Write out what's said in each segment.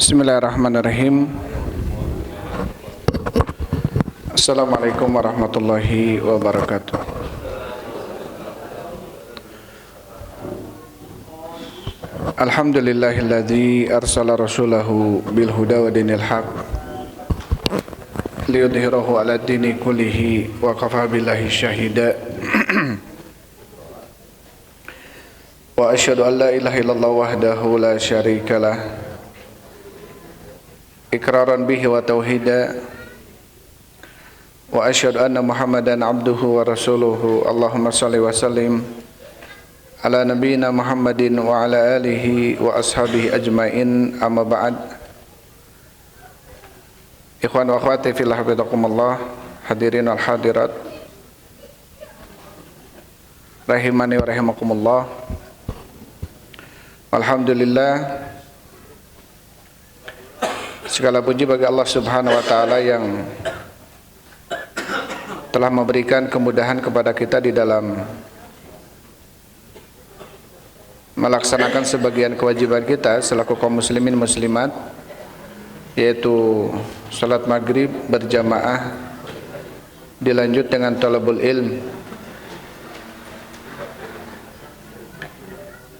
Bismillahirrahmanirrahim. Assalamualaikum warahmatullahi wabarakatuh. Alhamdulillahilladzi arsala rasulahu bil huda wa dinil haq liyudhhirahu ala dini kullihi wa kafa billahi syahida. Wa asyhadu an la ilaha illallah wahdahu la syarikalah iqraran bihi wa tauhida wa asyhadu anna Muhammadan abduhu wa rasuluhu. Allahumma shalli wa sallim ala nabiyyina Muhammadin wa ala alihi wa ashabihi ajmain, amma ba'd. Ikhwan wa akhwati fillah, hafizakumullah, hadirin wal hadirat rahimani wa rahimakumullah. Alhamdulillah, segala puji bagi Allah Subhanahu wa taala yang telah memberikan kemudahan kepada kita di dalam melaksanakan sebagian kewajiban kita selaku kaum muslimin muslimat, yaitu salat maghrib berjamaah dilanjut dengan talabul ilm.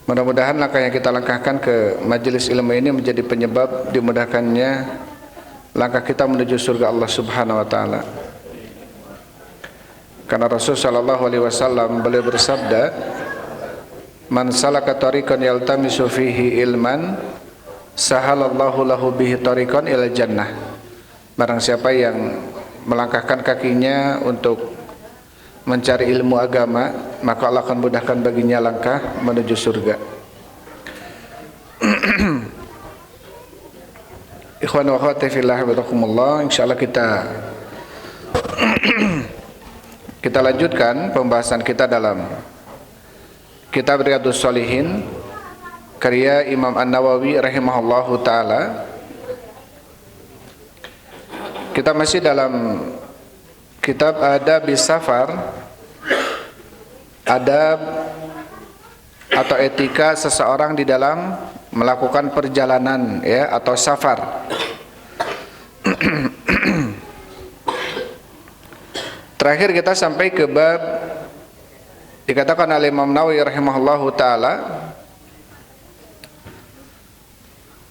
Mudah-mudahan langkah yang kita langkahkan ke majelis ilmu ini menjadi penyebab dimudahkannya langkah kita menuju surga Allah Subhanahu wa taala. Karena Rasul sallallahu alaihi wasallam beliau bersabda, "Man salaka tariqan yaltamisu fihi ilman, sahalallahu lahu bihi tariqan ilal jannah." Barang siapa yang melangkahkan kakinya untuk mencari ilmu agama, maka Allah akan mudahkan baginya langkah menuju surga. Ikhwan wa akhwati fillah, hafizakumullah. Insyaallah kita lanjutkan pembahasan kita dalam kitab Riyadhus Shalihin karya Imam An-Nawawi rahimahullahu taala. Kita masih dalam kitab Adabis Safar, adab atau etika seseorang di dalam melakukan perjalanan, ya, atau safar. Terakhir kita sampai ke bab dikatakan oleh Imam Nawawi rahimahullahu taala,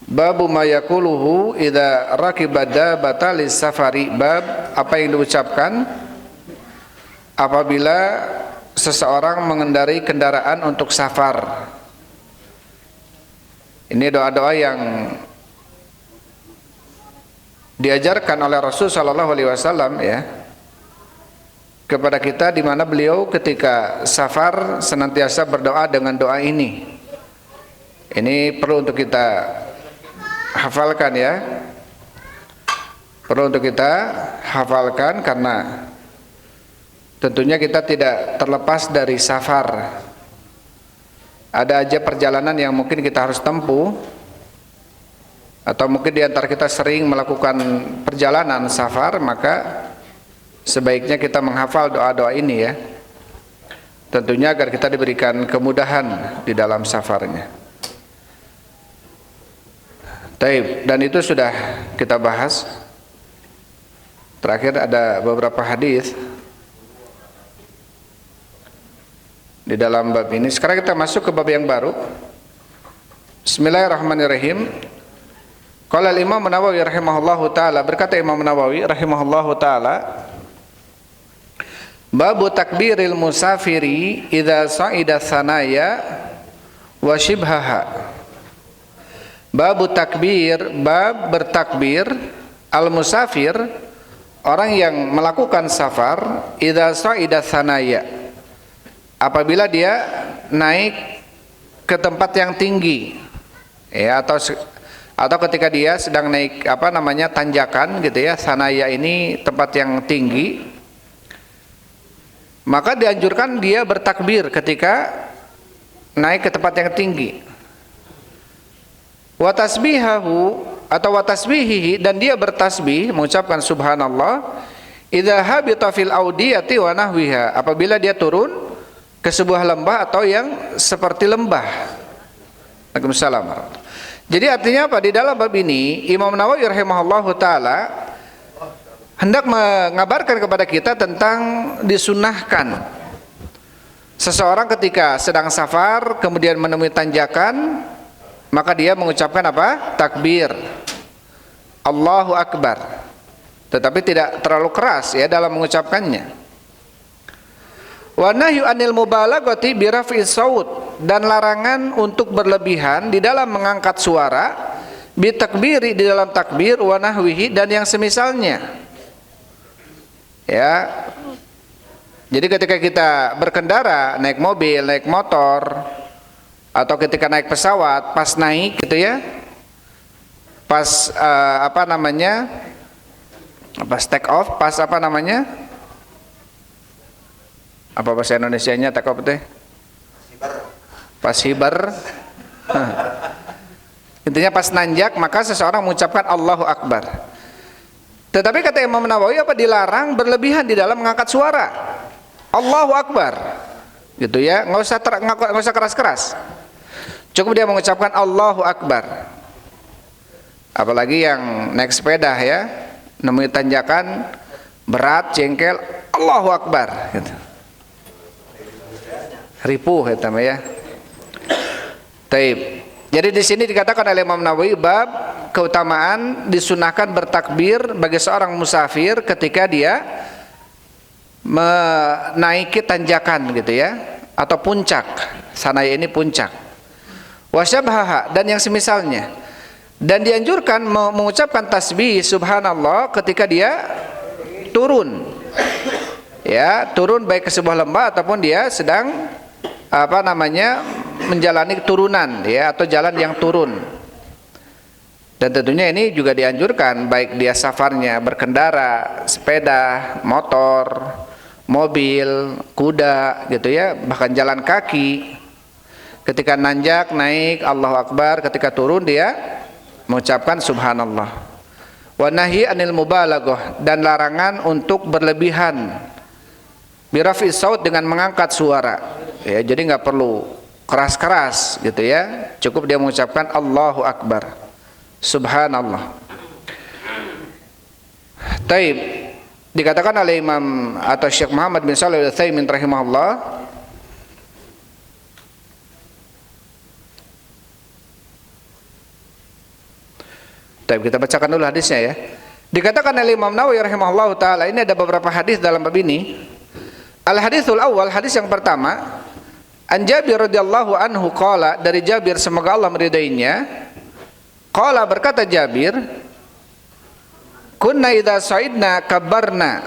babu ma yaquluhu idza rakiba dabata lis safari. Bab apa yang diucapkan apabila seseorang mengendarai kendaraan untuk safar. Ini doa-doa yang diajarkan oleh Rasul sallallahu alaihi wasallam, ya, kepada kita, di mana beliau ketika safar senantiasa berdoa dengan doa ini. Ini perlu untuk kita hafalkan, ya. Perlu untuk kita hafalkan karena tentunya kita tidak terlepas dari safar. Ada aja perjalanan yang mungkin kita harus tempuh, atau mungkin di antara kita sering melakukan perjalanan safar, maka sebaiknya kita menghafal doa-doa ini, ya. Tentunya agar kita diberikan kemudahan di dalam safarnya. Taib, dan itu sudah kita bahas. Terakhir ada beberapa hadis di dalam bab ini. Sekarang kita masuk ke bab yang baru. Bismillahirrahmanirrahim. Qala al-Imam Nawawi rahimahullahu taala, berkata Imam Nawawi rahimahullahu taala, babu takbiril musafiri idza sa'ida sanaya wa shibhaha. Babu takbir, bab bertakbir al-musafir, orang yang melakukan safar, idza sa'ida sanaya, apabila dia naik ke tempat yang tinggi, ya, atau ketika dia sedang naik tanjakan gitu, ya. Sanaya ini tempat yang tinggi, maka dianjurkan dia bertakbir ketika naik ke tempat yang tinggi. Wa tasbihahu atau wa tasbihihi, dan dia bertasbih mengucapkan subhanallah idza habita fil audiyati wa nahwiha, apabila dia turun ke sebuah lembah atau yang seperti lembah. Waalaikumsalam. Jadi artinya apa? Di dalam bab ini Imam Nawawi rahimahullahu taala hendak mengabarkan kepada kita tentang disunahkan seseorang ketika sedang safar kemudian menemui tanjakan, maka dia mengucapkan apa? Takbir, Allahu Akbar, tetapi tidak terlalu keras ya dalam mengucapkannya. Wa nahyu anil mubalaghati bi raf'is saut, dan larangan untuk berlebihan di dalam mengangkat suara, bi takbiri, di dalam takbir, wa nahwihi, dan yang semisalnya. Ya. Jadi ketika kita berkendara, naik mobil, naik motor, atau ketika naik pesawat, pas naik gitu ya, pas pas take off, pas apa bahasa Indonesianya take off teh? Pas hibar. Intinya pas nanjak, maka seseorang mengucapkan Allahu Akbar. Tetapi kata Imam Nawawi apa? Dilarang berlebihan di dalam mengangkat suara. Allahu Akbar, gitu ya, nggak usah keras-keras. Cukup dia mengucapkan Allahu Akbar. Apalagi yang naik sepeda ya, nemui tanjakan berat, jengkel, Allahu Akbar, gitu. Ripuh ya. Taib. Jadi di sini dikatakan oleh Imam Nawawi bab keutamaan disunahkan bertakbir bagi seorang musafir ketika dia menaiki tanjakan gitu ya, atau puncak. Sanaya ini puncak. Wasyabhaha, dan yang semisalnya. Dan dianjurkan mengucapkan tasbih subhanallah ketika dia turun. Ya, turun baik ke sebuah lembah ataupun dia sedang menjalani turunan ya, atau jalan yang turun. Dan tentunya ini juga dianjurkan baik dia safarnya berkendara, sepeda, motor, mobil, kuda gitu ya, bahkan jalan kaki. Ketika nanjak naik Allahu Akbar, ketika turun dia mengucapkan subhanallah. Wa nahyi anil mubalaghah, dan larangan untuk berlebihan. Birafis saut, dengan mengangkat suara. Ya, jadi nggak perlu keras-keras gitu ya. Cukup dia mengucapkan Allahu Akbar, subhanallah. Taib. Dikatakan oleh Imam atau Syekh Muhammad bin Shalih Al-Utsaimin rahimahullah, Taib, kita bacakan dulu hadisnya ya. Dikatakan oleh Imam Nawawi rahimahullah taala, ini ada beberapa hadis dalam bab ini. Al haditsul awal, hadis yang pertama, An Jabir radhiyallahu anhu qala, dari Jabir semoga Allah meridainya, qala, berkata Jabir, kunna idza sa'idna kabbarna.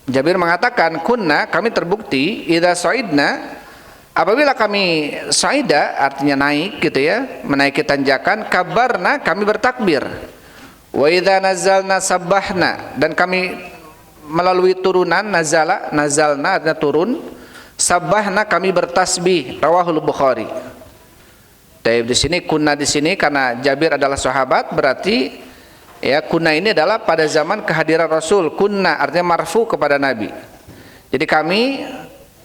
Jabir mengatakan, kunna, kami terbukti, idza sa'idna, apabila kami sa'ida, artinya naik gitu ya, menaiki tanjakan, kabbarna, kami bertakbir. Wa idza nazalna sabbahna, dan kami melalui turunan, nazalna artinya turun, sabbahna, kami bertasbih. Rawahul Bukhari. Taib, di sini kunna di sini karena Jabir adalah sahabat, berarti ya kunna ini adalah pada zaman kehadiran Rasul. Kunna artinya marfu kepada Nabi. Jadi kami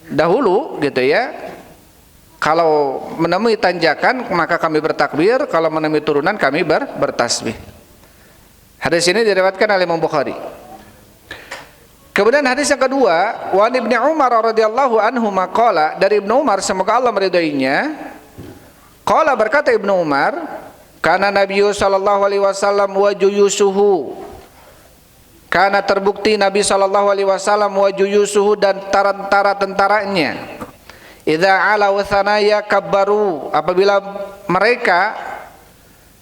dahulu gitu ya, kalau menemui tanjakan maka kami bertakbir, kalau menemui turunan kami bertasbih. Hadis ini diriwayatkan oleh Imam Bukhari. Kemudian hadis yang kedua, wa Ibnu Umar radhiyallahu anhu maqala, dari Ibnu Umar semoga Allah meridainya, qala, berkata Ibnu Umar, kana Nabi sallallahu alaihi wasallam wa juyusuhu, karena terbukti Nabi sallallahu alaihi wasallam wa juyusuhu, dan tentara-tentaranya, idza ala wa thanaya kabbaru, apabila mereka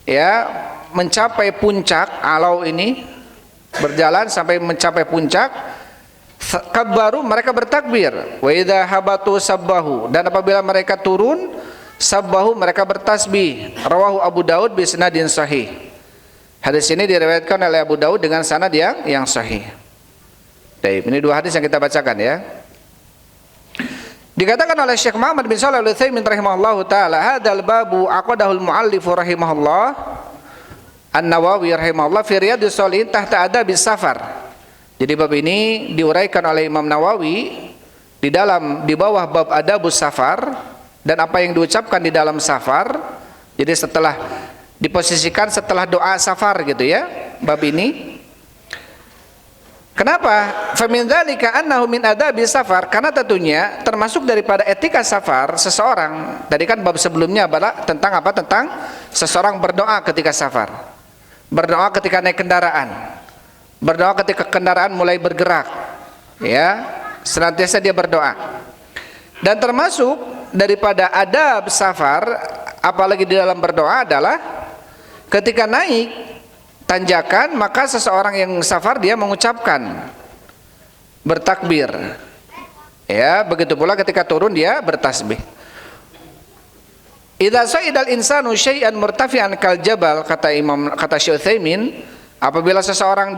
ya mencapai puncak, alau ini berjalan sampai mencapai puncak, kabbaru, mereka bertakbir. Wa idza habatu sabbahu, dan apabila mereka turun, sabbahu, mereka bertasbih. Rawahu Abu Daud bi sanadin sahih. Hadis ini diriwayatkan oleh Abu Daud dengan sanad yang sahih. Baik, ini dua hadis yang kita bacakan ya. Dikatakan oleh Syekh Muhammad bin Shalih Al-Utsaimin rahimahullahu taala, hadzal babu aqadahul muallif rahimahullah An-Nawawi rahimahullah fi Riyadhus Shalihin tahta adabis safar. Jadi bab ini diuraikan oleh Imam Nawawi di bawah bab adabus safar, dan apa yang diucapkan di dalam safar. Jadi setelah diposisikan setelah doa safar gitu ya, bab ini. Kenapa? Famin dzalika annahu min adabi safar, karena tentunya termasuk daripada etika safar seseorang. Tadi kan bab sebelumnya adalah tentang apa? Tentang seseorang berdoa ketika safar. Berdoa ketika naik kendaraan. Berdoa ketika kendaraan mulai bergerak. Ya, senantiasa dia berdoa. Dan termasuk daripada adab safar, apalagi di dalam berdoa adalah ketika naik tanjakan, maka seseorang yang safar dia mengucapkan bertakbir. Ya, begitu pula ketika turun dia bertasbih. Idza sa'idal insanu syai'an murtafi'an kal jabal, kata Syekh Utsaimin, apabila seseorang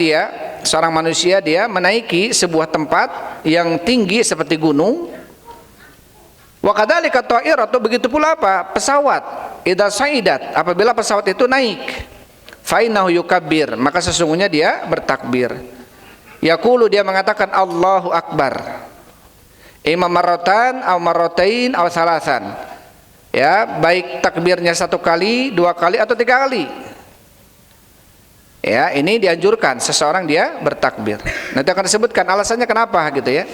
seorang manusia dia menaiki sebuah tempat yang tinggi seperti gunung, wa kadzalika ta'iratu, begitu pula apa? Pesawat. Idza sa'idat, apabila pesawat itu naik, fainahu yukabbir, maka sesungguhnya dia bertakbir. Yaqulu, dia mengatakan Allahu Akbar. Imam marratan aw marratain aw salasan. Ya, baik takbirnya 1 kali, 2 kali atau 3 kali. Ya, ini dianjurkan seseorang dia bertakbir. Nanti akan disebutkan alasannya kenapa gitu ya.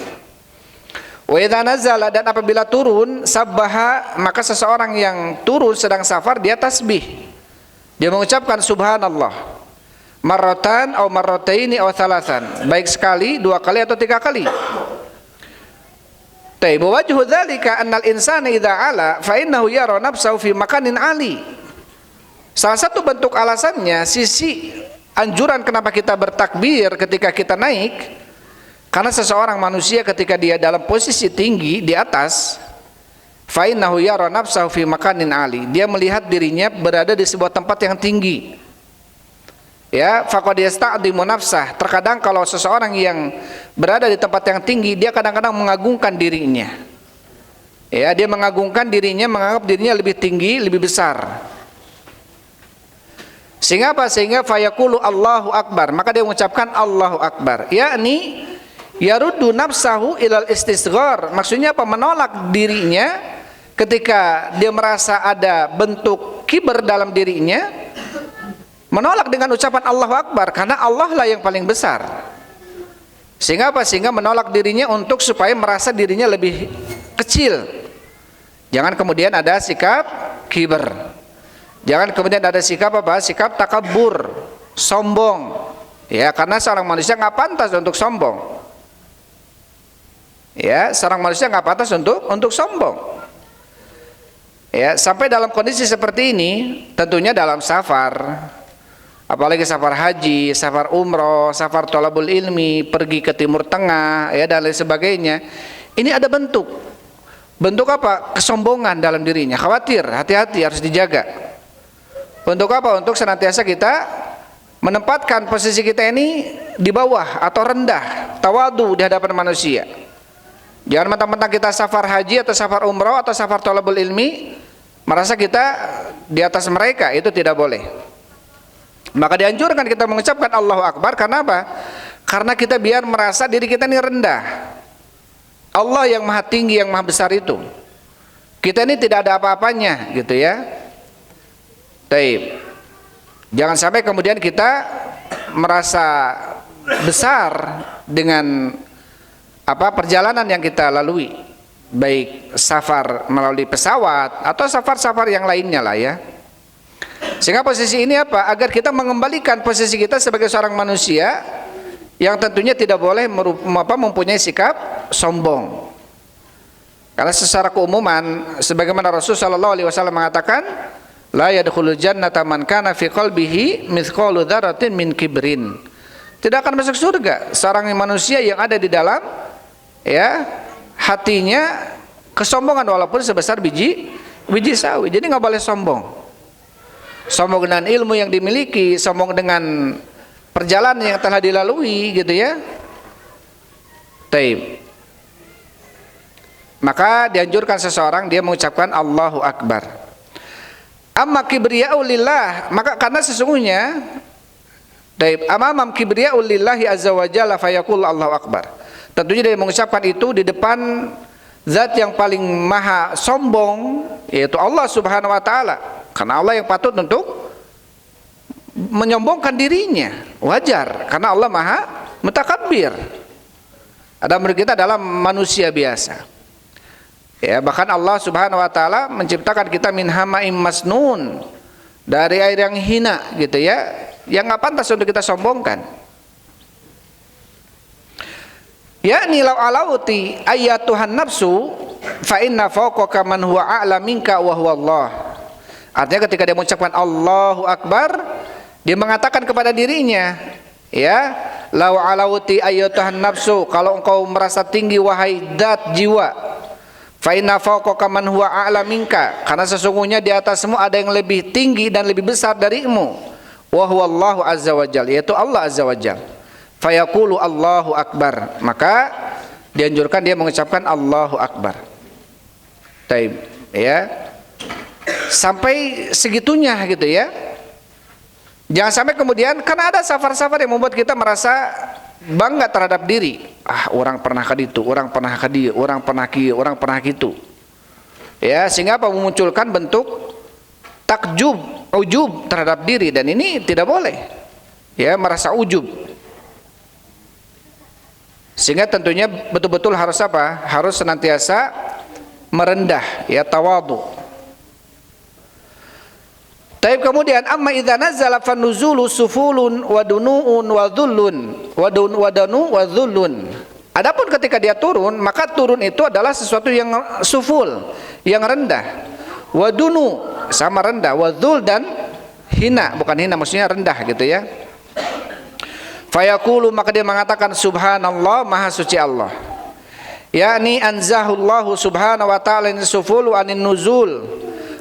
Wa idza nazala, dan apabila turun, sabbaha, maka seseorang yang turun sedang safar dia tasbih. Dia mengucapkan subhanallah marratan atau marrataini atau thalathan, baik sekali, 2 kali atau 3 kali. Taib wajhu dzalika annal insana idza ala fa innahu yara nafsahu fi makanin ali. Salah satu bentuk alasannya, sisi anjuran kenapa kita bertakbir ketika kita naik, karena seseorang manusia ketika dia dalam posisi tinggi di atas, fa innahu yara nafsahu fi makanin ali, dia melihat dirinya berada di sebuah tempat yang tinggi. Ya, faqad yasta'dimu nafsah, terkadang kalau seseorang yang berada di tempat yang tinggi, dia kadang-kadang mengagungkan dirinya. Ya, dia mengagungkan dirinya, menganggap dirinya lebih tinggi, lebih besar. Sehingga apa? Sehingga fayaqulu Allahu Akbar, maka dia mengucapkan Allahu Akbar, yakni yaruddu nafsahu ilal istisghar. Maksudnya apa? Menolak dirinya ketika dia merasa ada bentuk kiber dalam dirinya, menolak dengan ucapan Allahu Akbar, karena Allah lah yang paling besar. Sehingga apa? Sehingga menolak dirinya untuk supaya merasa dirinya lebih kecil. Jangan kemudian ada sikap kiber. Jangan kemudian ada sikap apa? Sikap takabur, sombong. Ya, karena seorang manusia nggak pantas untuk sombong. Ya, seorang manusia nggak pantas untuk sombong. Ya, sampai dalam kondisi seperti ini, tentunya dalam safar, apalagi safar haji, safar umroh, safar thalabul ilmi, pergi ke Timur Tengah, ya, dan lain sebagainya. Ini ada bentuk apa? Kesombongan dalam dirinya. Khawatir, hati-hati, harus dijaga. Untuk apa? Untuk senantiasa kita menempatkan posisi kita ini di bawah atau rendah, tawadu di hadapan manusia. Jangan mentang-mentang kita safar haji atau safar umroh atau safar thalabul ilmi merasa kita di atas mereka, itu tidak boleh. Maka dianjurkan kita mengucapkan Allahu Akbar, karena apa? Karena kita biar merasa diri kita ini rendah. Allah yang maha tinggi, yang maha besar itu. Kita ini tidak ada apa-apanya gitu ya. Taib. Jangan sampai kemudian kita merasa besar dengan apa perjalanan yang kita lalui, baik safar melalui pesawat atau safar-safar yang lainnya lah ya. Sehingga posisi ini apa? Agar kita mengembalikan posisi kita sebagai seorang manusia yang tentunya tidak boleh mempunyai sikap sombong. Karena secara keumuman, sebagaimana Rasulullah SAW mengatakan, la yadkhulul jannata man kana fi qalbihi mithqalu dzarratin min kibrin. Tidak akan masuk surga seorang manusia yang ada di dalam ya hatinya kesombongan walaupun sebesar biji sawi. Jadi nggak boleh sombong. Sombong dengan ilmu yang dimiliki, sombong dengan perjalanan yang telah dilalui gitu ya. Taib. Maka dianjurkan seseorang dia mengucapkan Allahu Akbar. Amma kibriya'u lillah, maka karena sesungguhnya taib amamam kibriya'u lillahi azza wa jalla fayaqul Allahu Akbar. Tentunya dia mengucapkan itu di depan zat yang paling maha sombong, yaitu Allah Subhanahu wa taala. Karena Allah yang patut untuk menyombongkan dirinya, wajar karena Allah Maha Mutakabbir. Adapun kita adalah manusia biasa. Ya, bahkan Allah Subhanahu wa taala menciptakan kita min hama'im masnun, dari air yang hina gitu ya, yang enggak pantas untuk kita sombongkan. Yakni law alauti ayatuhan nafsu fa inna fawqaka man huwa a'la minka wa huwa Allah. Artinya ketika dia mengucapkan Allahu Akbar, dia mengatakan kepada dirinya, ya, law alauti ayatuhan nafsu, kalau engkau merasa tinggi wahai zat jiwa, fa inna fawqaka man huwa a'la minka, karena sesungguhnya di atasmu ada yang lebih tinggi dan lebih besar darimu, wa huwa Allahu azza wajalla, yaitu Allah azza wajalla. Fayaqulu Allahu Akbar, maka dianjurkan dia mengucapkan Allahu Akbar. Taib, ya. Sampai segitunya gitu ya. Jangan sampai kemudian, karena ada safar-safar yang membuat kita merasa bangga terhadap diri. Ah, orang pernah kaditu, orang pernah kadi, orang pernah kieu, orang pernah gitu. Ya, sehingga apa, memunculkan bentuk takjub, ujub terhadap diri, dan ini tidak boleh. Ya, merasa ujub. Sehingga tentunya betul-betul harus apa? Harus senantiasa merendah, ya, tawadhu. Tapi kemudian amma idza nazala fan nuzulu sufulun wa dunuun wa dhullun wa danu wa dhullun. Adapun ketika dia turun, maka turun itu adalah sesuatu yang suful, yang rendah. Wa dunu sama rendah, wa dhul dan hina, bukan hina maksudnya rendah gitu ya. Fayaqulu, maka dia mengatakan subhanallah, maha suci Allah. Yakni anzahullahu subhanahu wa ta'ala sufulu anin nuzul.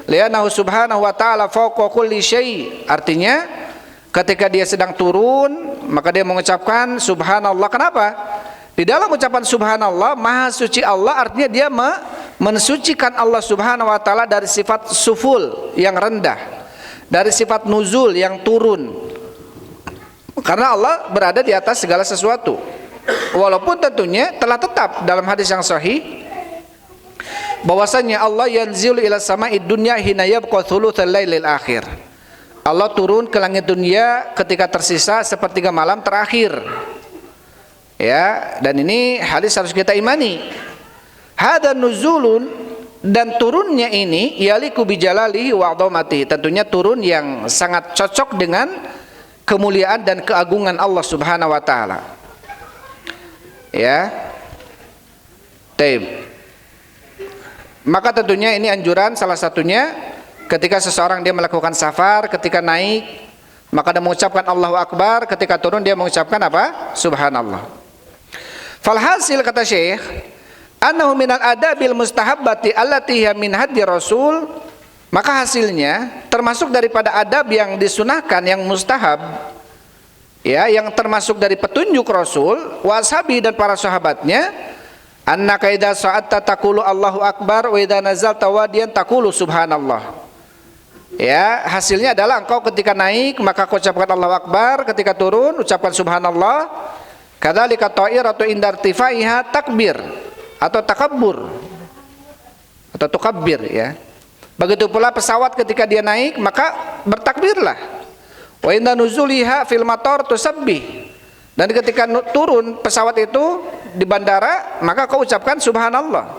Lianahu subhanahu wa ta'ala fawqa kulli syai'. Artinya ketika dia sedang turun, maka dia mengucapkan subhanallah. Kenapa? Di dalam ucapan subhanallah, maha suci Allah, artinya dia mensucikan Allah subhanahu wa ta'ala dari sifat suful yang rendah, dari sifat nuzul yang turun. Karena Allah berada di atas segala sesuatu. Walaupun tentunya telah tetap dalam hadis yang sahih bahwasanya Allah yanzilu ila sama'id dunya hina yabqa thulutsal lailil akhir. Allah turun ke langit dunia ketika tersisa sepertiga malam terakhir. Ya, dan ini hadis harus kita imani. Hada nuzulun, dan turunnya ini yaliku bijalalihi wa 'azamatihi, tentunya turun yang sangat cocok dengan kemuliaan dan keagungan Allah Subhanahu wa taala. Ya. Taib. Maka tentunya ini anjuran salah satunya ketika seseorang dia melakukan safar, ketika naik maka dia mengucapkan Allahu Akbar, ketika turun dia mengucapkan apa? Subhanallah. Falhasil, kata Syekh, annahu minal adabil mustahabbati allati hiya min hadi Rasul. Maka hasilnya termasuk daripada adab yang disunahkan, yang mustahab, ya, yang termasuk dari petunjuk Rasul, washabi dan para sahabatnya, annaka idza sa'atta taqulu Allahu Akbar wa idza nazalta wadiyan taqulu subhanallah. Ya, hasilnya adalah engkau ketika naik maka kau ucapkan Allahu Akbar, ketika turun ucapkan subhanallah. Kadzalika ta'iratu inda irtifaiha takbir atau takabbur atau tukabbir, ya. Begitu pula pesawat ketika dia naik maka bertakbirlah. Wa inda nuzuliha fil matar tusabbih. Dan ketika turun pesawat itu di bandara maka kau ucapkan subhanallah.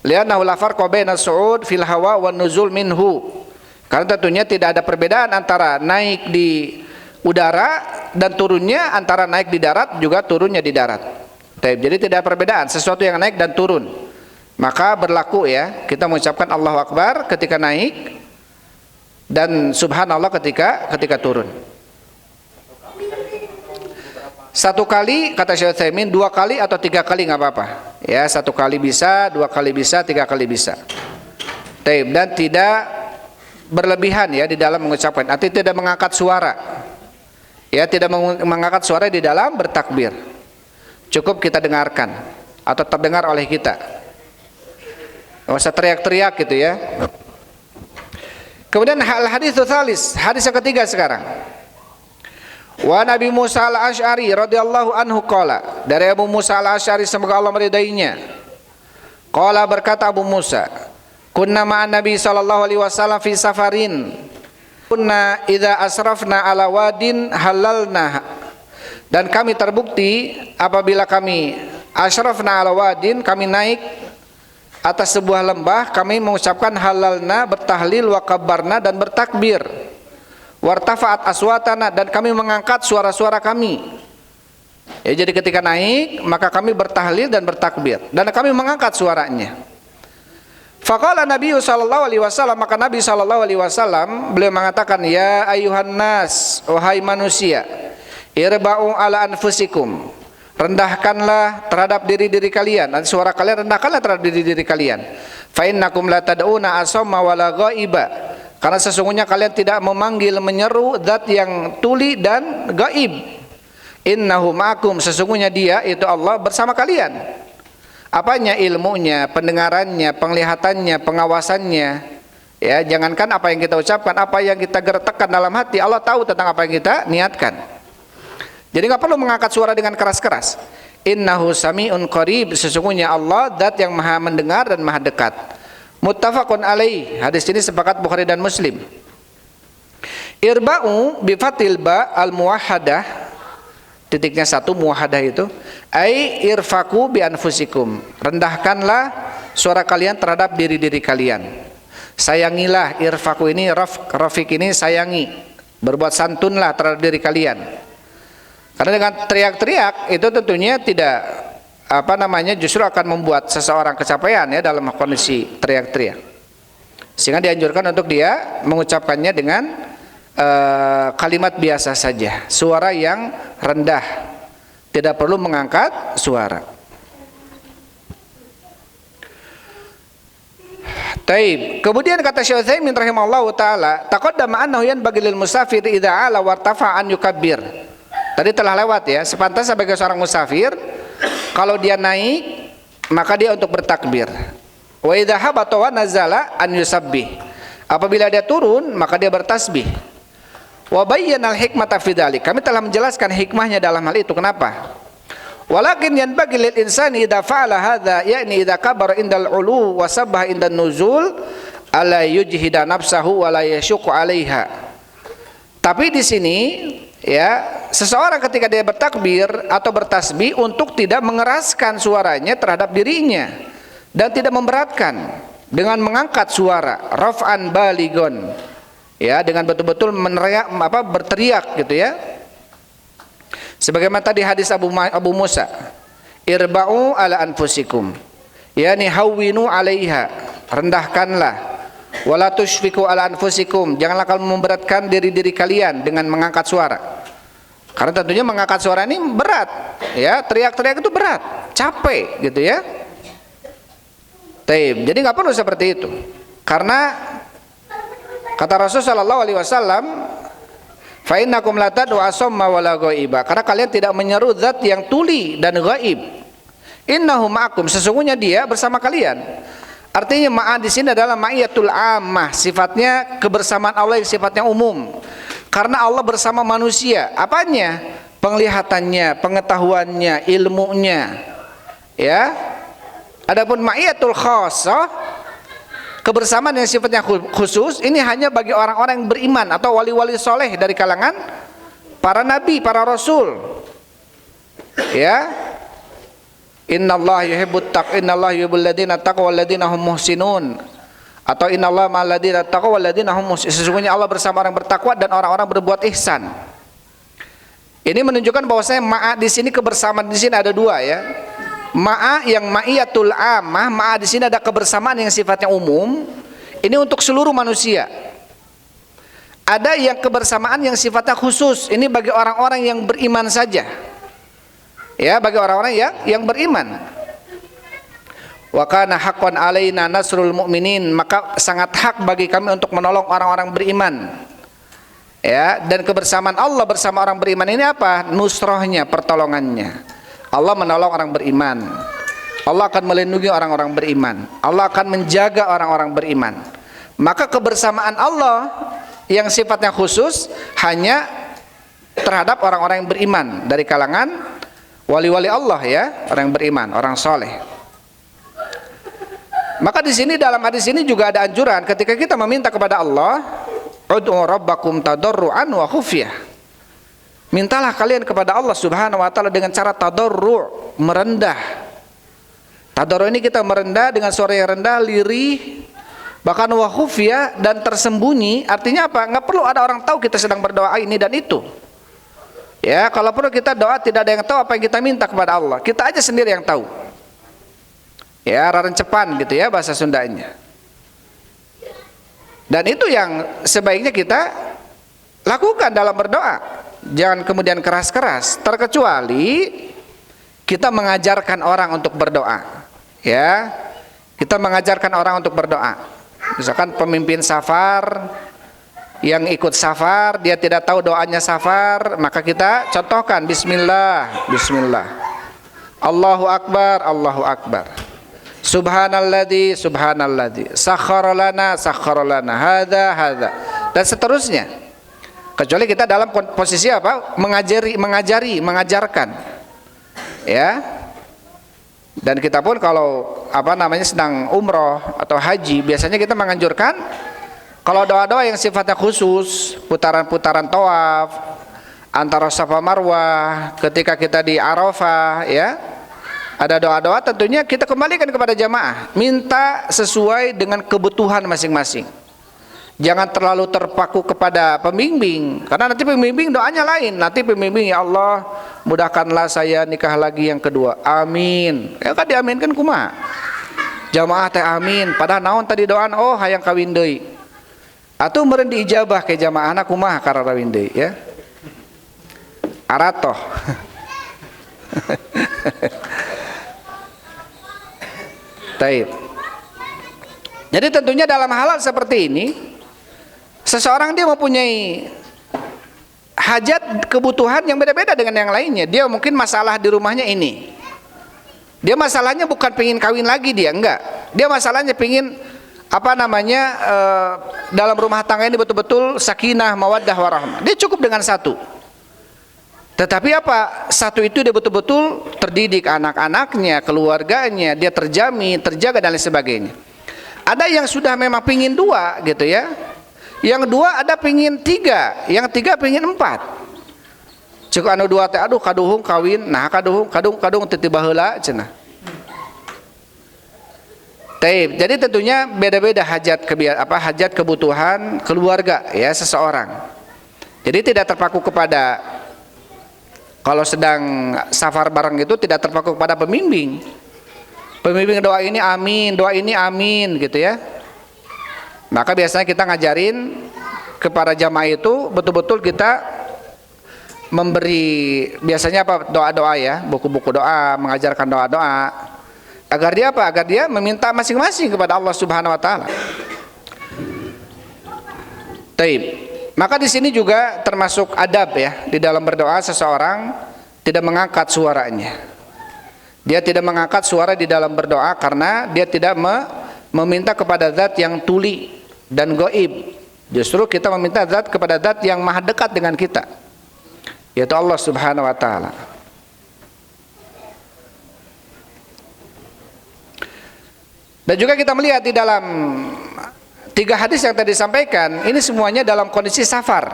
Li'annahu la farqa baina su'ud fil hawa wan nuzul minhu. Karena tentunya tidak ada perbedaan antara naik di udara dan turunnya, antara naik di darat juga turunnya di darat. Jadi tidak ada perbedaan, sesuatu yang naik dan turun. Maka berlaku, ya, kita mengucapkan Allahu Akbar ketika naik dan subhanallah ketika turun. Satu kali, kata Syekh Utsaimin, 2 kali atau 3 kali nggak apa-apa. Ya, 1 kali bisa, 2 kali bisa, 3 kali bisa. Dan tidak berlebihan, ya, di dalam mengucapkan. Artinya tidak mengangkat suara. Ya, tidak mengangkat suara di dalam bertakbir. Cukup kita dengarkan atau terdengar oleh kita. Nggak usah teriak-teriak gitu, ya. Kemudian hadis tsalis, hadis yang ketiga sekarang. Wa Nabi Musa al-Asy'ari radhiyallahu anhu qala, dari Abu Musa al-Asy'ari semoga Allah meridainya. Qala, berkata Abu Musa, kunna ma'an Nabi sallallahu alaihi wasallam fi safarin. kunna idza asrafna ala wadin halalna. Dan kami terbukti apabila kami asrafna ala wadin, kami naik atas sebuah lembah, kami mengucapkan halalna, bertahlil, wa kabbarna, dan bertakbir, wartafa'at aswatana, dan kami mengangkat suara-suara kami. Ya, jadi ketika naik maka kami bertahlil dan bertakbir, dan kami mengangkat suaranya. Faqala Nabi sallallahu alaihi wasallam, maka Nabi sallallahu alaihi wasallam beliau mengatakan, ya ayuhan nas, wahai manusia, irba'u ala anfusikum, rendahkanlah terhadap diri-diri kalian, dan suara kalian rendahkanlah terhadap diri-diri kalian. Fa innakum la tad'una asamma wala ghaiba, karena sesungguhnya kalian tidak memanggil menyeru zat yang tuli dan gaib. Innahu ma'akum, sesungguhnya dia itu Allah bersama kalian. Apanya? Ilmunya, pendengarannya, penglihatannya, pengawasannya. Ya, jangankan apa yang kita ucapkan, apa yang kita gertakkan dalam hati, Allah tahu tentang apa yang kita niatkan. Jadi nggak perlu mengangkat suara dengan keras-keras. Innahu sami'un qarib, sesungguhnya Allah zat yang maha mendengar dan maha dekat. Muttafaqun alaih, hadis ini sepakat Bukhari dan Muslim. Irba'u bi fathil ba al muwahhadah, titiknya satu, muwahhadah itu, ai irfaku bi anfusikum, rendahkanlah suara kalian terhadap diri-diri kalian. Sayangilah, irfaku ini rafiq ini sayangi, berbuat santunlah terhadap diri kalian. Karena dengan teriak-teriak itu tentunya tidak justru akan membuat seseorang kecapean ya dalam kondisi teriak-teriak. Sehingga dianjurkan untuk dia mengucapkannya dengan kalimat biasa saja, suara yang rendah, tidak perlu mengangkat suara. Taib. Kemudian kata Syekh Utsaimin rahimahullahu taala, taqaddama annahu yanbaghi lil musafir idza ala wartafa an yukabbir. Tadi telah lewat ya, sepantas sebagai seorang musafir kalau dia naik maka dia untuk bertakbir. Wa idza habata wa nazala an yusabbih. Apabila dia turun maka dia bertasbih. Wa bayyana al-hikmata fi dzalik. Kami telah menjelaskan hikmahnya dalam hal itu. Kenapa? Walakin yanbaghi lil insani idza fa'ala hadza, yakni idza kabara indal ulu wa sabbaha indan nuzul, ala yujhida nafsahu wa la yashqu 'alaiha. Tapi di sini ya, seseorang ketika dia bertakbir atau bertasbih untuk tidak mengeraskan suaranya terhadap dirinya dan tidak memberatkan dengan mengangkat suara raf'an baligon. Ya, dengan betul-betul meneriak berteriak gitu ya. Sebagaimana tadi hadis Abu Musa, irba'u ala anfusikum, yani hawwinu 'alaiha, rendahkanlah, wala tusyfiqu ala anfusikum, janganlah kalian memberatkan diri-diri kalian dengan mengangkat suara. Karena tentunya mengangkat suara ini berat, ya, teriak-teriak itu berat, capek gitu ya. Taib. Jadi nggak perlu seperti itu. Karena kata Rasul sallallahu alaihi wasallam, fa innakum la tad'u asamma wala ghaiba, karena kalian tidak menyeru zat yang tuli dan gaib. Innahu ma'akum, sesungguhnya dia bersama kalian. Artinya ma'a di sini adalah ma'iyatul ammah, sifatnya kebersamaan Allah yang sifatnya umum. Karena Allah bersama manusia, apanya? Penglihatannya, pengetahuannya, ilmunya. Ya. Adapun ma'iyatul khassah, kebersamaan yang sifatnya khusus, ini hanya bagi orang-orang yang beriman atau wali-wali soleh dari kalangan para nabi, para rasul. Ya. Innallaha yuhibbul ladzina taqwa wal ladzina hum muhsinun, atau innallaha ma'al ladzina taqwa wal ladzina hum muhsinun. Sesungguhnya Allah bersama orang bertakwa dan orang-orang berbuat ihsan. Ini menunjukkan bahwasanya ma'a di sini, kebersamaan di sini ada dua ya. Ma'a yang ma'iyatul ammah, ma'a di sini ada kebersamaan yang sifatnya umum. Ini untuk seluruh manusia. Ada yang kebersamaan yang sifatnya khusus. Ini bagi orang-orang yang beriman saja. Ya, bagi orang-orang yang beriman. Wa kana haqqan alaina nasrul mu'minin, maka sangat hak bagi kami untuk menolong orang-orang beriman. Ya, dan kebersamaan Allah bersama orang beriman ini apa? Nusrohnya, pertolongannya. Allah menolong orang beriman. Allah akan melindungi orang-orang beriman. Allah akan menjaga orang-orang beriman. Maka kebersamaan Allah yang sifatnya khusus hanya terhadap orang-orang yang beriman dari kalangan wali-wali Allah ya, orang yang beriman, orang soleh. Maka di sini dalam hadis ini juga ada anjuran ketika kita meminta kepada Allah, Ud'u rabbakum tadarruan wa khufyah. Mintalah kalian kepada Allah Subhanahu wa taala dengan cara tadarru', merendah. Tadarru' ini kita merendah dengan suara yang rendah, lirih, bahkan wa khufyah, dan tersembunyi. Artinya apa? Enggak perlu ada orang tahu kita sedang berdoa ini dan itu. Ya, kalau perlu kita doa tidak ada yang tahu apa yang kita minta kepada Allah. Kita aja sendiri yang tahu. Ya, rarencepan gitu ya bahasa Sundanya. Dan itu yang sebaiknya kita lakukan dalam berdoa. Jangan kemudian keras-keras, terkecuali kita mengajarkan orang untuk berdoa. Ya, kita mengajarkan orang untuk berdoa. Misalkan pemimpin safar yang ikut safar, dia tidak tahu doanya safar, maka kita contohkan bismillah, bismillah. Allahu akbar, Allahu akbar. Subhanalladzi, subhanalladzi. Sakhkhara lana, sakhkhara lana. Hadza, hadza. Dan seterusnya. Kecuali kita dalam posisi apa? Mengajari, mengajarkan. Ya. Dan kita pun kalau sedang umroh atau haji, biasanya kita menganjurkan kalau doa-doa yang sifatnya khusus, putaran-putaran tawaf antara Safa Marwah, ketika kita di Arafah, ya. Ada doa-doa tentunya kita kembalikan kepada jamaah, minta sesuai dengan kebutuhan masing-masing. Jangan terlalu terpaku kepada pembimbing, karena nanti pembimbing doanya lain. Nanti pembimbing, ya Allah mudahkanlah saya nikah lagi yang kedua, amin. Ya kan diaminkan kumaha? Jamaah teh amin, padahal naon tadi doaan, oh hayang kawin deui. Atuh meureun diijabah ke jamaahna kumaha karara kawin deui ya. Aratoh. Taib. Jadi tentunya dalam hal seperti ini, seseorang dia mempunyai hajat, kebutuhan yang beda-beda dengan yang lainnya. Dia mungkin masalah di rumahnya ini, dia masalahnya bukan pengen kawin lagi, dia enggak. Dia masalahnya pengen dalam rumah tangga ini betul-betul sakinah, mawaddah, warahmah. Dia cukup dengan satu. Tetapi apa? Satu itu dia betul-betul terdidik anak-anaknya, keluarganya, dia terjamin, terjaga dan lain sebagainya. Ada yang sudah memang pingin dua gitu ya. Yang dua ada pingin tiga, yang tiga pingin empat. Cek anu dua teh aduh kaduhung kawin, nah kadung titibah heula cenah. Taib. Jadi tentunya beda-beda hajat kebutuhan keluarga ya seseorang. Jadi tidak terpaku kepada, kalau sedang safar bareng itu tidak terpaku kepada pembimbing. Pembimbing doa ini amin, doa ini amin gitu ya. Maka biasanya kita ngajarin kepada jamaah itu betul-betul kita memberi biasanya doa-doa ya, buku-buku doa, mengajarkan doa-doa. Agar dia apa? Agar dia meminta masing-masing kepada Allah Subhanahu wa taala. Taib. Maka di sini juga termasuk adab ya, di dalam berdoa seseorang tidak mengangkat suaranya. Dia tidak mengangkat suara di dalam berdoa karena dia tidak meminta kepada zat yang tuli dan gaib. Justru kita meminta kepada zat yang maha dekat dengan kita, yaitu Allah Subhanahu wa taala. Dan juga kita melihat di dalam 3 hadis yang tadi disampaikan, ini semuanya dalam kondisi safar.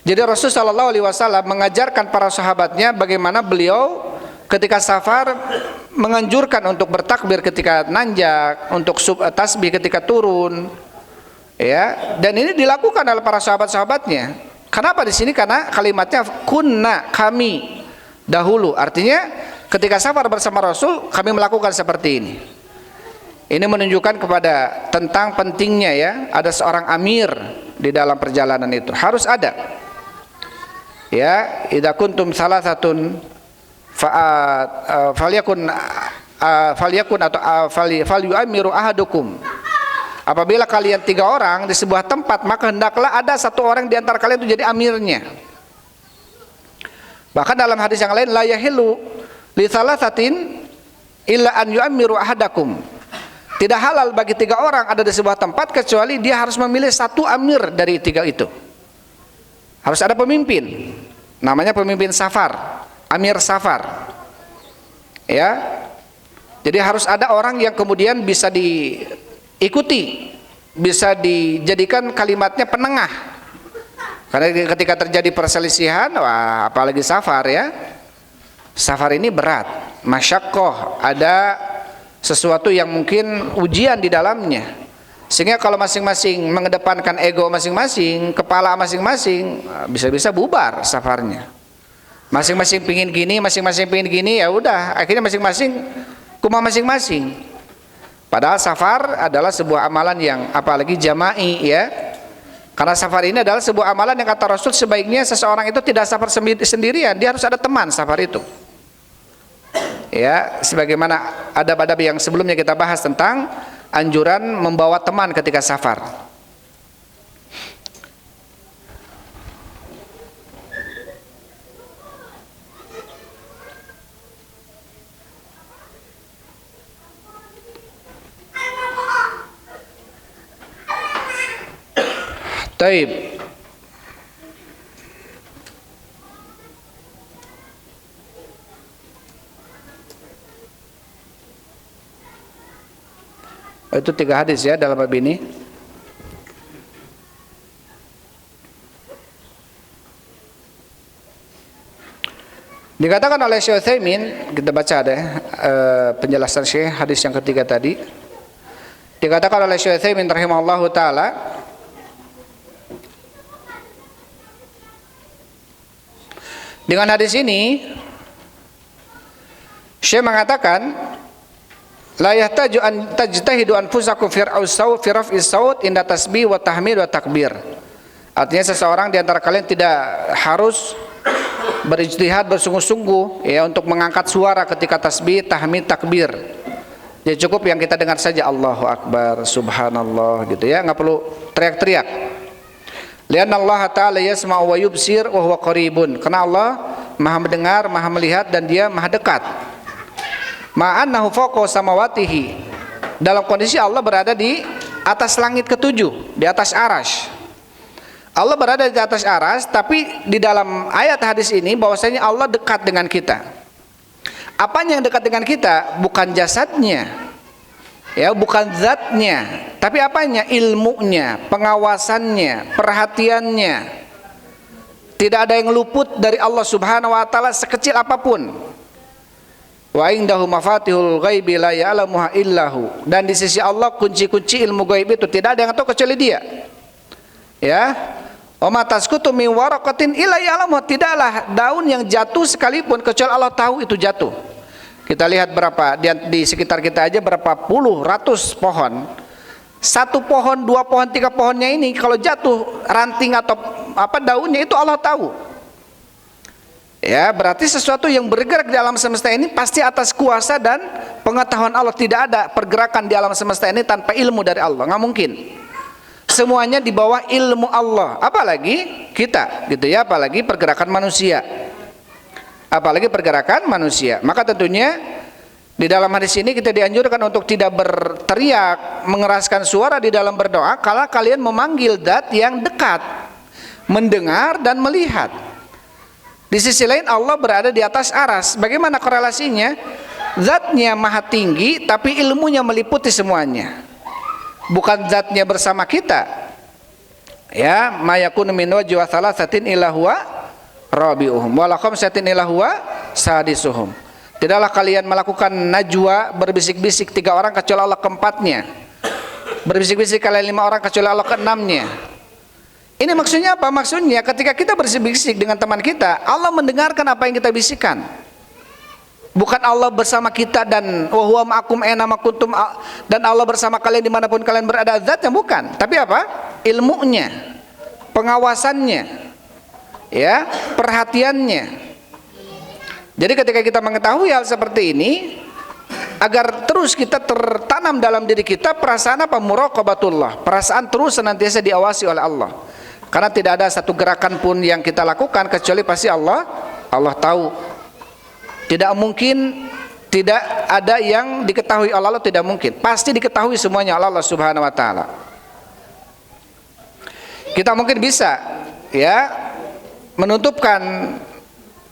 Jadi Rasulullah SAW mengajarkan para sahabatnya bagaimana beliau ketika safar menganjurkan untuk bertakbir ketika nanjak, untuk tasbih ketika turun, ya. Dan ini dilakukan oleh para sahabat-sahabatnya. Kenapa di sini? Karena kalimatnya kunna, kami dahulu. Artinya ketika safar bersama Rasul kami melakukan seperti ini. Ini menunjukkan kepada tentang pentingnya ya, ada seorang amir di dalam perjalanan itu. Harus ada. Ya, idza kuntum salasatun falyakun atau falyu'amiru ahadukum. Apabila kalian 3 orang di sebuah tempat, maka hendaklah ada 1 orang di antara kalian itu jadi amirnya. Bahkan dalam hadis yang lain, la yahillu li salasatin illa an yu'amiru ahadakum. Tidak halal bagi 3 orang ada di sebuah tempat kecuali dia harus memilih 1 amir dari 3 itu. Harus ada pemimpin. Namanya pemimpin safar, amir safar. Ya. Jadi harus ada orang yang kemudian bisa diikuti bisa dijadikan kalimatnya penengah. Karena ketika terjadi perselisihan, wah apalagi safar ya. Safar ini berat, masyaqqah, ada sesuatu yang mungkin ujian di dalamnya. Sehingga kalau masing-masing mengedepankan ego masing-masing, kepala masing-masing, bisa-bisa bubar safarnya. Masing-masing pingin gini, masing-masing pingin gini, ya udah, akhirnya masing-masing kuma masing-masing. Padahal safar adalah sebuah amalan yang apalagi jama'i ya. Karena safar ini adalah sebuah amalan yang kata Rasul sebaiknya seseorang itu tidak safar sendirian, dia harus ada teman safar itu. Ya, sebagaimana adab-adab yang sebelumnya kita bahas tentang anjuran membawa teman ketika safar. Taib. Itu 3 hadis ya dalam bab ini. Dikatakan oleh Syekh Utsaimin, kita baca deh penjelasan Syekh hadis yang ketiga tadi. Dikatakan oleh Syekh Utsaimin rahimahullahu taala, dengan hadis ini Syekh mengatakan la yahtaju an tajtahidu anfusakum fi raf'is saut inda tasbih wa tahmid wa takbir. Artinya seseorang di antara kalian tidak harus berijtihad bersungguh-sungguh ya untuk mengangkat suara ketika tasbih, tahmid, takbir. Ya cukup yang kita dengar saja Allahu Akbar, Subhanallah gitu ya, nggak perlu teriak-teriak. Lianna Allah Ta'ala yasma'u wa yubsir wa huwa qaribun. Karena Allah Maha mendengar, Maha melihat dan Dia Maha dekat. Ma'annahu fawqa samawatihi. Dalam kondisi Allah berada di atas langit ketujuh, di atas arasy. Allah berada di atas arasy, tapi di dalam ayat hadis ini bahwasanya Allah dekat dengan kita. Apanya yang dekat dengan kita? Bukan jasadnya, ya, bukan zatnya, tapi apanya? Ilmunya, pengawasannya, perhatiannya. Tidak ada yang luput dari Allah Subhanahu wa taala sekecil apapun. Wa indahu mafatihul ghaibi la ya'lamuha illahu. Dan di sisi Allah kunci-kunci ilmu gaib itu tidak ada yang tahu kecuali Dia. Ya. Wa ma tasqutu min waraqatin illa ya'lamuha. Tidaklah daun yang jatuh sekalipun kecuali Allah tahu itu jatuh. Kita lihat berapa di sekitar kita aja berapa puluh ratus pohon. Satu pohon, 2 pohon, 3 pohonnya ini kalau jatuh ranting atau apa daunnya itu Allah tahu. Ya, berarti sesuatu yang bergerak di alam semesta ini pasti atas kuasa dan pengetahuan Allah. Tidak ada pergerakan di alam semesta ini tanpa ilmu dari Allah, nggak mungkin. Semuanya di bawah ilmu Allah. Apalagi kita, gitu ya, apalagi pergerakan manusia. Apalagi pergerakan manusia. Maka tentunya di dalam hadis ini kita dianjurkan untuk tidak berteriak, mengeraskan suara di dalam berdoa kalau kalian memanggil zat yang dekat, mendengar dan melihat. Di sisi lain Allah berada di atas aras. Bagaimana korelasinya? Zatnya maha tinggi tapi ilmunya meliputi semuanya. Bukan zatnya bersama kita. Ya, ma yakunu min najwa thalathatin illa huwa rabi'uhum wa la khamsatin illa huwa sadisuhum. Tidaklah kalian melakukan najwa berbisik-bisik 3 orang kecuali Allah keempatnya. Berbisik-bisik kalian 5 orang kecuali Allah keenamnya. Ini maksudnya apa? Maksudnya ketika kita berbisik-bisik dengan teman kita, Allah mendengarkan apa yang kita bisikan. Bukan Allah bersama kita dan wa huwa ma'akum aina ma kuntum, dan Allah bersama kalian dimanapun kalian berada, zatnya bukan. Tapi apa? Ilmunya, pengawasannya, ya, perhatiannya. Jadi ketika kita mengetahui hal seperti ini, agar terus kita tertanam dalam diri kita perasaan apa? Muraqabatullah, perasaan terus senantiasa diawasi oleh Allah. Karena tidak ada satu gerakan pun yang kita lakukan kecuali pasti Allah tahu. Tidak mungkin tidak ada yang diketahui oleh Allah, tidak mungkin. Pasti diketahui semuanya oleh Allah Subhanahu wa taala. Kita mungkin bisa ya menutupkan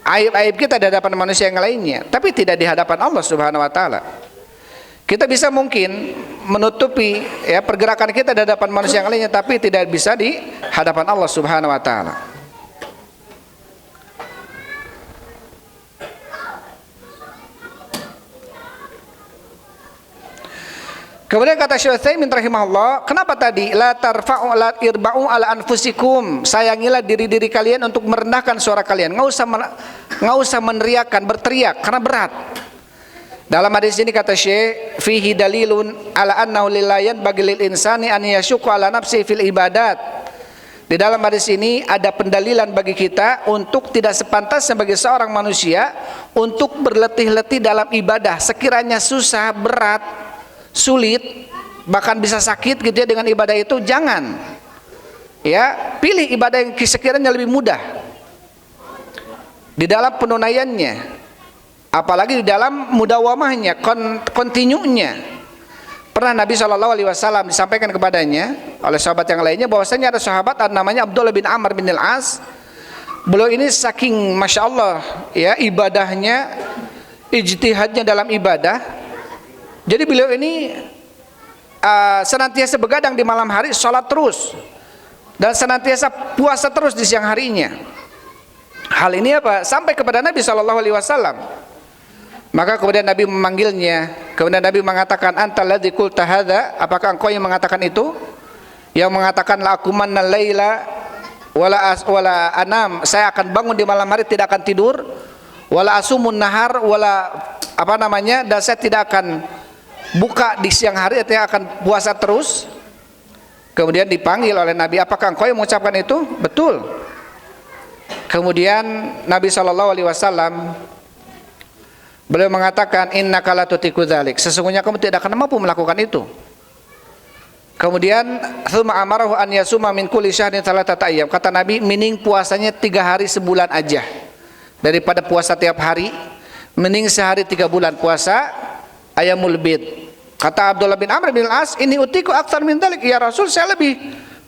aib-aib kita di hadapan manusia yang lainnya, tapi tidak di hadapan Allah Subhanahu wa taala. Kita bisa mungkin menutupi ya pergerakan kita di hadapan manusia yang lainnya, tapi tidak bisa di hadapan Allah Subhanahu wa taala. Kemudian kata Syekh Utsaimin rahimahullah, kenapa tadi la tarfa'u la irba'u ala anfusikum, sayangilah diri-diri kalian untuk merendahkan suara kalian, enggak usah meneriakkan, berteriak karena berat. Dalam hadis ini kata Syekh, fihi dalilun ala annahu lillayan bagi lil insani an yasyuqqa ala nafsi fil ibadat. Di dalam hadis ini ada pendalilan bagi kita untuk tidak sepantasnya bagi seorang manusia untuk berletih-letih dalam ibadah, sekiranya susah, berat, sulit, bahkan bisa sakit gitu ya dengan ibadah itu, jangan. Ya, pilih ibadah yang sekiranya lebih mudah di dalam penunaiannya, apalagi di dalam mudawamahnya, kontinunya. Pernah Nabi SAW disampaikan kepadanya oleh sahabat yang lainnya bahwasanya ada sahabat namanya Abdullah bin Amr bin Al-As. Beliau ini saking Masya Allah ya ibadahnya, ijtihadnya dalam ibadah. Jadi beliau ini senantiasa begadang di malam hari, sholat terus, dan senantiasa puasa terus di siang harinya. Hal ini apa? Sampai kepada Nabi SAW. Maka kemudian Nabi memanggilnya. Kemudian Nabi mengatakan, Anta ladzi qulta hadza, apakah engkau yang mengatakan itu? Yang mengatakan la akumanna laila wala anam, saya akan bangun di malam hari tidak akan tidur, wala asumun nahar dan saya tidak akan buka di siang hari, artinya akan puasa terus. Kemudian dipanggil oleh Nabi, apakah engkau yang mengucapkan itu? Betul. Kemudian Nabi SAW beliau mengatakan, innaka la tutiku dzalik, sesungguhnya kamu tidak akan mampu melakukan itu. Kemudian tsumma amarahu an yasuma min kulli syahrin thalathata ayyam, kata Nabi, mending puasanya 3 hari sebulan aja daripada puasa tiap hari. Mending sehari 3 bulan puasa ayamul bid. Kata Abdullah bin Amr bin Al-As, ini utiku aktsar min dzalik, ya Rasul, saya lebih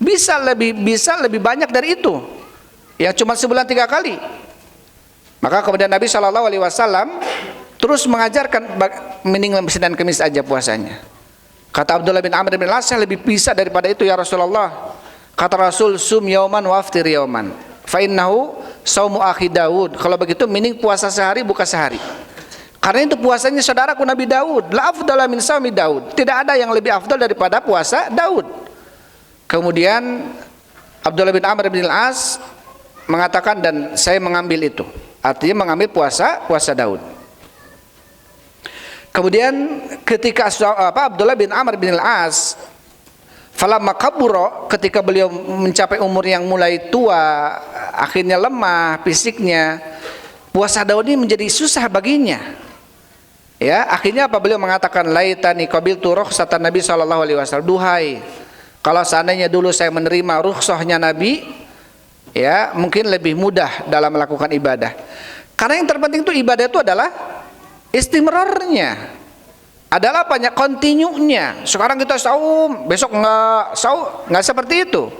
bisa lebih banyak dari itu, yang cuma sebulan 3 kali. Maka kemudian Nabi SAW terus mengajarkan mending Senin Kamis aja puasanya. Kata Abdullah bin Amr bin Al-As, saya lebih bisa daripada itu ya Rasulullah. Kata Rasul, sum yauman wa aftir yauman fa innahu saumu akhi Daud, kalau begitu mending puasa sehari buka sehari. Karena itu puasanya saudaraku Nabi Daud, la afdala min shaumi Daud, tidak ada yang lebih afdal daripada puasa Daud. Kemudian Abdullah bin Amr bin Al-As mengatakan, dan saya mengambil itu, artinya mengambil puasa Daud. Kemudian ketika Abdullah bin Amr bin Al-As falamma kabura, ketika beliau mencapai umur yang mulai tua, akhirnya lemah fisiknya, puasa Daud ini menjadi susah baginya. Ya, akhirnya apa? Beliau mengatakan, laitani qabiltu rukhsatan Nabi SAW, duhai kalau seandainya dulu saya menerima rukhsahnya Nabi, ya mungkin lebih mudah dalam melakukan ibadah. Karena yang terpenting itu ibadah itu adalah istimrarnya, adalah banyak kontinunya. Sekarang kita saum, besok enggak seperti itu.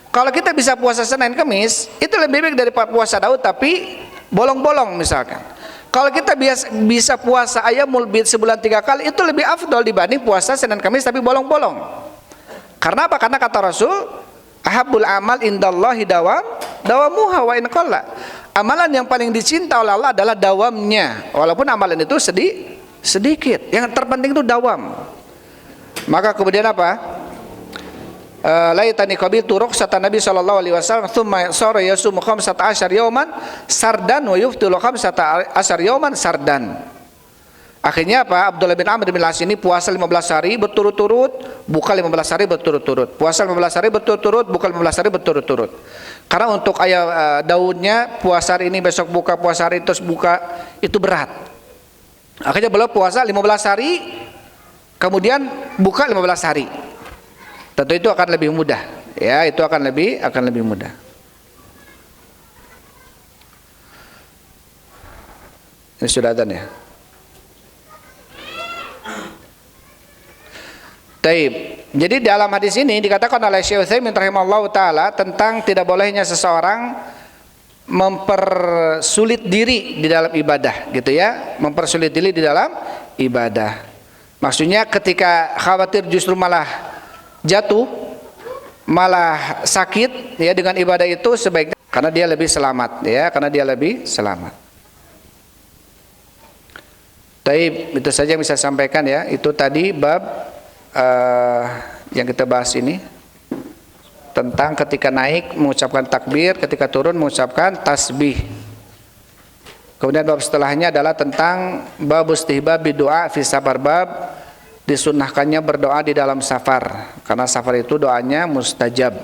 Kalau kita bisa puasa Senin Kamis, itu lebih baik daripada puasa Daud tapi bolong-bolong misalkan. Kalau kita bisa puasa ayamul bid sebulan 3 kali, itu lebih afdal dibanding puasa Senin Kamis tapi bolong-bolong. Karena apa? Karena kata Rasul, ahabbul amal indallahi dawamuha wa in qalla. Amalan yang paling dicinta oleh Allah adalah dawamnya, walaupun amalan itu sedikit. Yang terpenting itu dawam. Maka kemudian apa? Laitani qabiltu rukhsatan Nabi sallallahu alaihi wasallam tsumma sara yasumu 15 yauman sardan wa yuftiru 15 yauman sardan. Akhirnya apa? Abdullah bin Amr bin Al-As ini puasa 15 hari berturut-turut, buka 15 hari berturut-turut. Puasa 15 hari berturut-turut, buka 15 hari berturut-turut. Karena untuk ayat Daudnya puasa hari ini besok buka, puasa hari terus buka, itu berat. Akhirnya beliau puasa 15 hari kemudian buka 15 hari. Tentu itu akan lebih mudah, ya, itu akan lebih mudah. Ini sudah adzan ya. Taib. Jadi dalam hadis ini dikatakan oleh Syekh Utsaimin rahimahullahu taala tentang tidak bolehnya seseorang mempersulit diri di dalam ibadah, gitu ya, mempersulit diri di dalam ibadah. Maksudnya ketika khawatir justru malah jatuh, malah sakit ya, dengan ibadah itu sebaiknya karena dia lebih selamat ya, karena dia lebih selamat. Taib, itu saja yang bisa saya sampaikan ya. Itu tadi bab yang kita bahas ini tentang ketika naik mengucapkan takbir, ketika turun mengucapkan tasbih. Kemudian bab setelahnya adalah tentang bab istihbab bidu'a fi safar, bab disunnahkannya berdoa di dalam safar, karena safar itu doanya mustajab,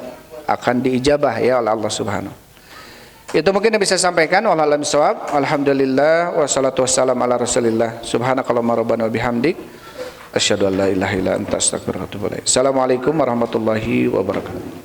akan diijabah ya oleh Allah Subhanahu. Itu mungkin yang bisa saya sampaikan. Wallahu a'lam bishawab. Alhamdulillah wassalatu wassalamu ala Rasulillah. Subhanakallahumma rabbana wa bihamdik asyhadu an la ilaha illa anta astaghfiruka wa atubu ilaik. Assalamualaikum warahmatullahi wabarakatuh.